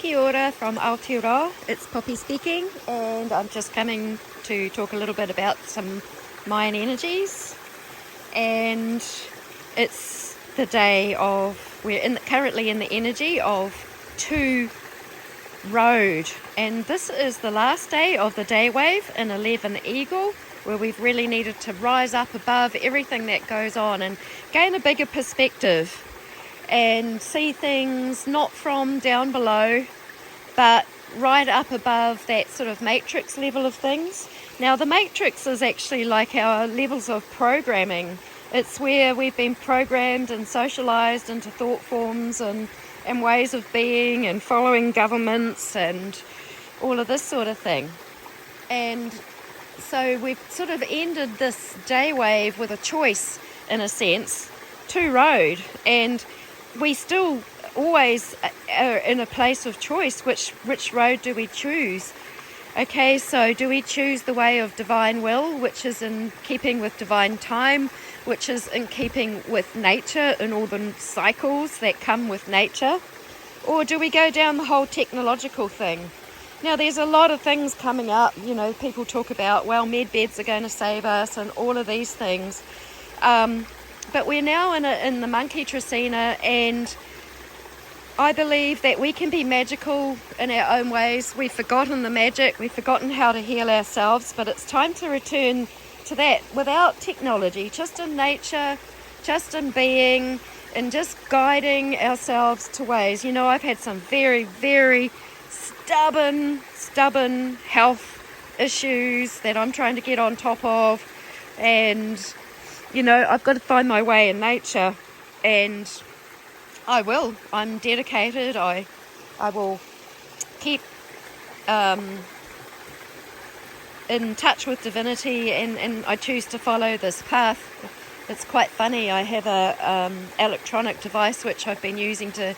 Kia ora from Aotearoa. It's Poppy speaking, and I'm just coming to talk a little bit about some Mayan energies. And it's the day of, currently in the energy of 2 road, and this is the last day of the day wave in 11 Eagle, where we've really needed to rise up above everything that goes on and gain a bigger perspective and see things not from down below but right up above that sort of matrix level of things. Now the matrix is actually like our levels of programming. It's where we've been programmed and socialized into thought forms and ways of being and following governments and all of this sort of thing. And so we've sort of ended this day wave with a choice, in a sense, 2 road, and we still always are in a place of choice. Which road do we choose? Okay, so do we choose the way of divine will, which is in keeping with divine time, which is in keeping with nature and all the cycles that come with nature? Or do we go down the whole technological thing? Now, there's a lot of things coming up. You know, people talk about, well, med beds are going to save us and all of these things. But we're now in the monkey Tracina, and I believe that we can be magical in our own ways. We've forgotten the magic, we've forgotten how to heal ourselves, but it's time to return to that without technology, just in nature, just in being, and just guiding ourselves to ways. You know, I've had some very, very stubborn health issues that I'm trying to get on top of, and you know, I've got to find my way in nature, and I will. I'm dedicated. I will keep in touch with divinity, and I choose to follow this path. It's quite funny. I have a electronic device which I've been using to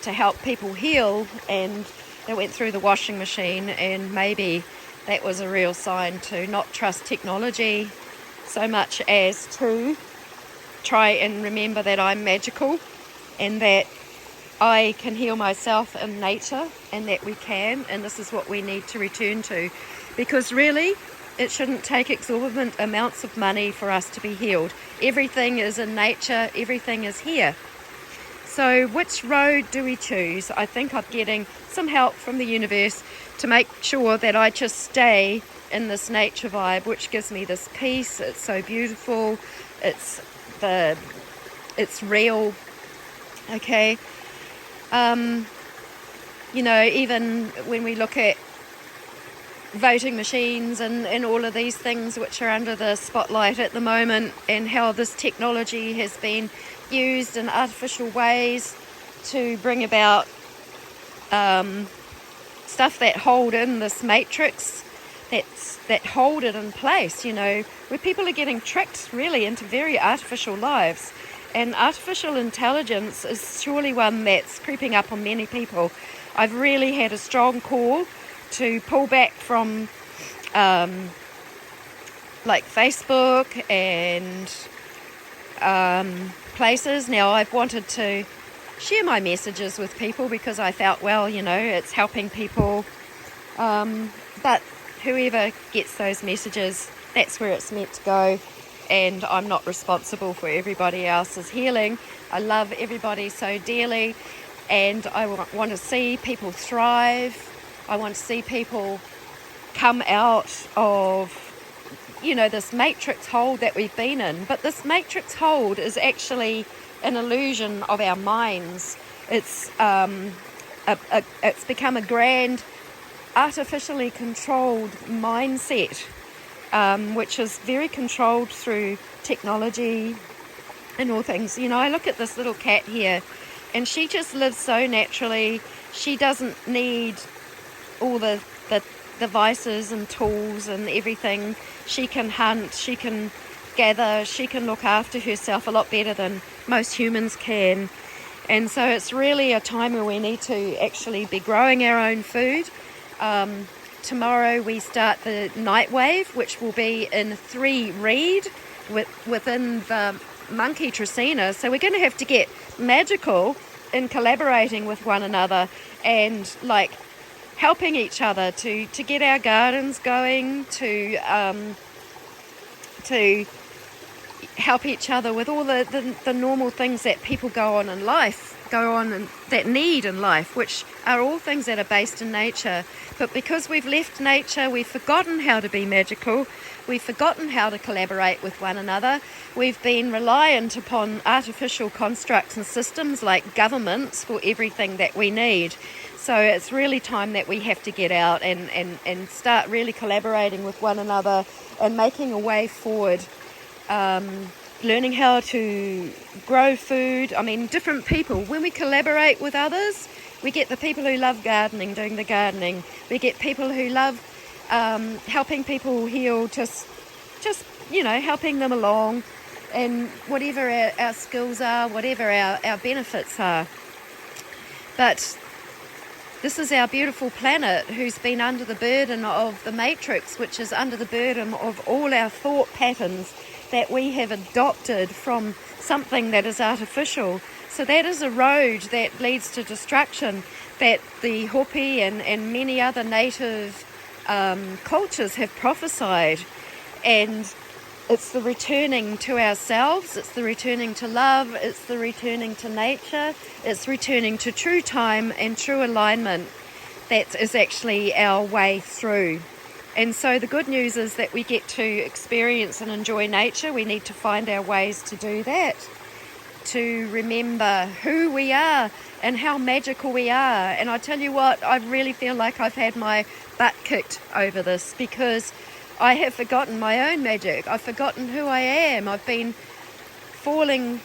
help people heal, and it went through the washing machine, and maybe that was a real sign to not trust technology so much as to try and remember that I'm magical and that I can heal myself in nature, and that we can, and this is what we need to return to, because really it shouldn't take exorbitant amounts of money for us to be healed. Everything is in nature, everything is here. So which road do we choose? I think I'm getting some help from the universe to make sure that I just stay in this nature vibe, which gives me this peace. It's so beautiful. It's real. Okay. You know, even when we look at voting machines and all of these things which are under the spotlight at the moment, and how this technology has been used in artificial ways to bring about stuff that hold in this matrix, that hold it in place, you know, where people are getting tricked really into very artificial lives. And artificial intelligence is surely one that's creeping up on many people. I've really had a strong call to pull back from like Facebook and places. Now, I've wanted to share my messages with people because I felt, well, you know, it's helping people, but whoever gets those messages, that's where it's meant to go, and I'm not responsible for everybody else's healing. I love everybody so dearly, and I want to see people thrive. I want to see people come out of, you know, this matrix hold that we've been in. But this matrix hold is actually an illusion of our minds. It's it's become a grand, artificially controlled mindset, which is very controlled through technology and all things. You know, I look at this little cat here, and she just lives so naturally. She doesn't need all the devices and tools and everything. She can hunt, she can gather, she can look after herself a lot better than most humans can. And so it's really a time where we need to actually be growing our own food. Tomorrow we start the night wave, which will be in 3 reed within the monkey Tracina. So we're going to have to get magical in collaborating with one another and like helping each other to get our gardens going, to help each other with all the normal things that people go on and that need in life, which are all things that are based in nature. But because we've left nature, we've forgotten how to be magical, we've forgotten how to collaborate with one another, we've been reliant upon artificial constructs and systems like governments for everything that we need. So it's really time that we have to get out and start really collaborating with one another and making a way forward. Learning how to grow food. I mean, different people. When we collaborate with others, we get the people who love gardening doing the gardening. We get people who love helping people heal, just helping them along, and whatever our skills are, whatever our benefits are. But this is our beautiful planet who's been under the burden of the matrix, which is under the burden of all our thought patterns that we have adopted from something that is artificial. So that is a road that leads to destruction that the Hopi and many other native cultures have prophesied. And it's the returning to ourselves, it's the returning to love, it's the returning to nature, it's returning to true time and true alignment that is actually our way through. And so the good news is that we get to experience and enjoy nature. We need to find our ways to do that, to remember who we are and how magical we are. And I tell you what, I really feel like I've had my butt kicked over this, because I have forgotten my own magic. I've forgotten who I am. I've been falling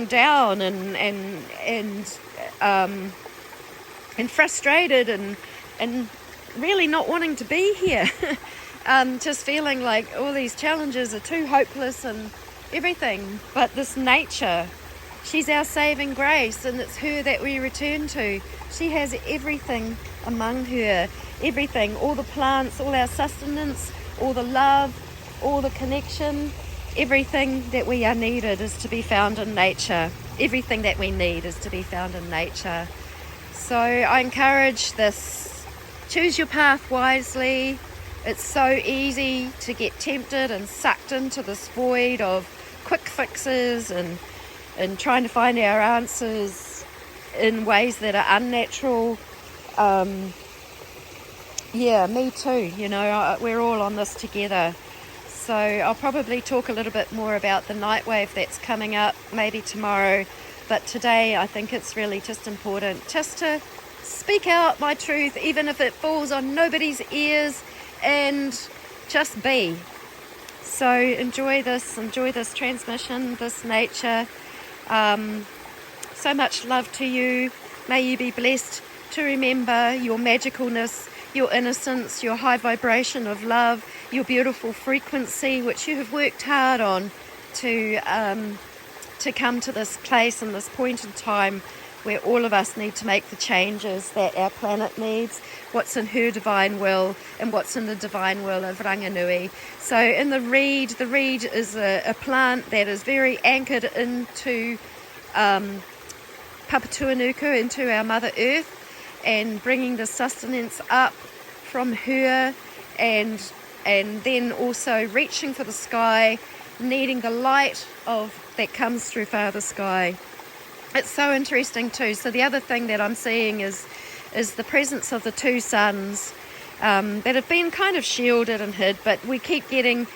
down and frustrated and really not wanting to be here. Just feeling like all these challenges are too hopeless and everything. But this nature, she's our saving grace, and it's her that we return to. She has everything among her, everything, all the plants, all our sustenance, all the love, all the connection, everything that we are needed is to be found in nature. Everything that we need is to be found in nature. So I encourage this. Choose your path wisely. It's so easy to get tempted and sucked into this void of quick fixes and trying to find our answers in ways that are unnatural. Me too. We're all on this together. So I'll probably talk a little bit more about the night wave that's coming up maybe tomorrow. But today I think it's really just important just to speak out my truth, even if it falls on nobody's ears, and just be. So enjoy this transmission, this nature. So much love to you. May you be blessed to remember your magicalness, your innocence, your high vibration of love, your beautiful frequency, which you have worked hard on to come to this place and this point in time where all of us need to make the changes that our planet needs, what's in her divine will and what's in the divine will of Ranganui. So in the reed is a plant that is very anchored into Papatuanuku, into our Mother Earth, and bringing the sustenance up from her, and then also reaching for the sky, needing the light that comes through Father Sky. It's so interesting too. So the other thing that I'm seeing is the presence of the two suns that have been kind of shielded and hid, but we keep getting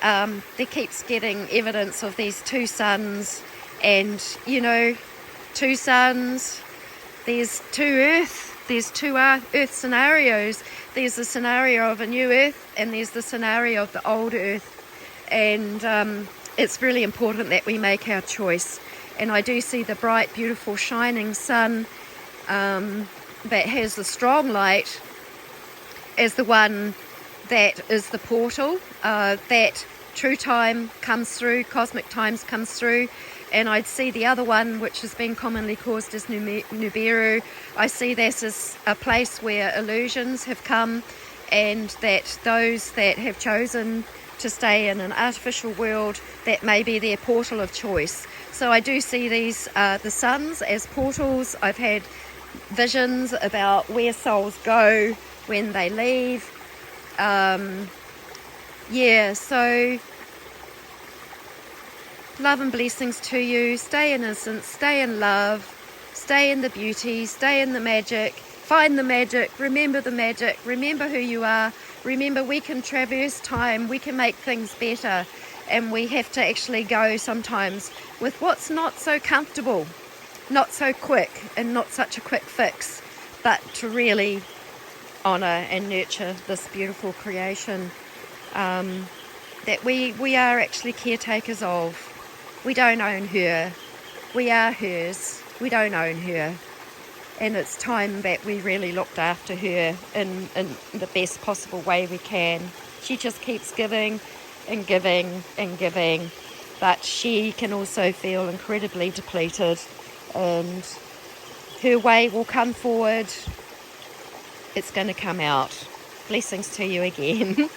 there keeps getting evidence of these two suns, and two suns, there's two earth scenarios. There's the scenario of a new earth, and there's the scenario of the old earth, and it's really important that we make our choice. And I do see the bright, beautiful, shining sun that has the strong light as the one that is the portal, that true time comes through, cosmic times comes through. And I'd see the other one, which has been commonly caused as Nibiru. I see this as a place where illusions have come, and that those that have chosen to stay in an artificial world, that may be their portal of choice. So I do see these, the suns, as portals. I've had visions about where souls go when they leave. Yeah, so love and blessings to you. Stay in innocence, stay in love, stay in the beauty, stay in the magic. Find the magic, remember who you are. Remember, we can traverse time, we can make things better, and we have to actually go sometimes with what's not so comfortable, not so quick, and not such a quick fix, but to really honour and nurture this beautiful creation that we are actually caretakers of. We don't own her, we are hers, we don't own her. And it's time that we really looked after her in the best possible way we can. She just keeps giving and giving and giving, but she can also feel incredibly depleted, and her way will come forward. It's going to come out. Blessings to you again.